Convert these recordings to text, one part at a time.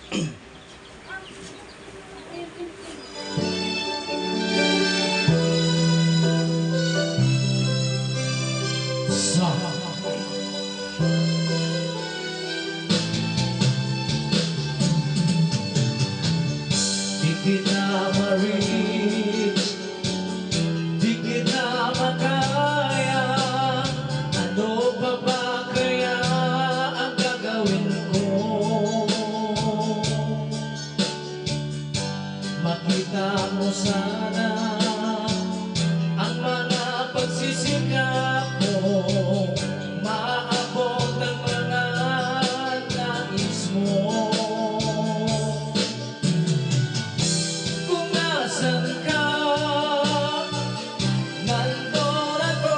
Di kita ma-reach, di kita makaya. Ano pa ba kaya ang gagawin ko? Makita mo sana ang mga pagsisikap mo, maabot ang mga nais mo. Kung nasan ka, nandun ako.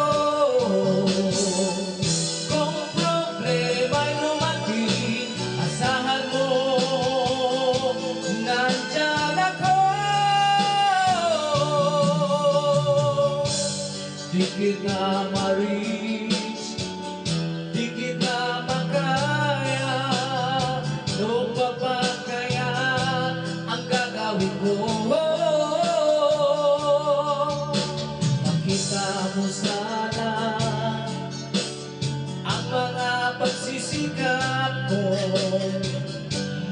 Kung problema'y lumating, asahan mo, nandyan ako. Di kita ma-reach, di kita makaya. Ano pa ba kaya ang gagawin ko? Makita mo sana ang mga pagsisikap ko,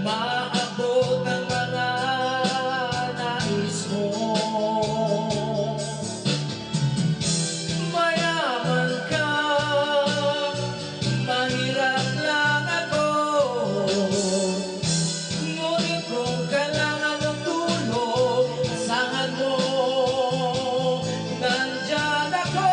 maabot ang mga nais mo. Mayaman ka, mahirap lang ako. Ngunit kung kailangan ng tulong, asahan mo, nandyan ako.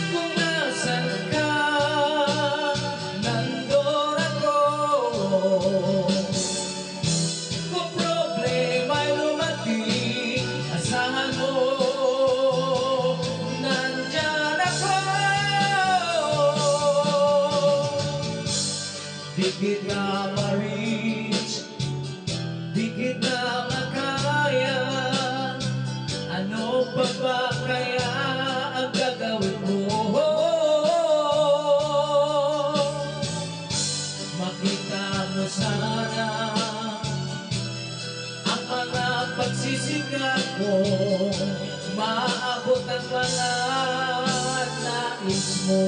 Kung nasan ka, nandun ako. Kung problema'y lumating, asahan mo, nandyan ako. Di kita ma-reach, di kita makaya. Ano pa ba kaya ang gagawin mo? Makita mo sana ang mga pagsisikap ko, maabot ang mga nais mo.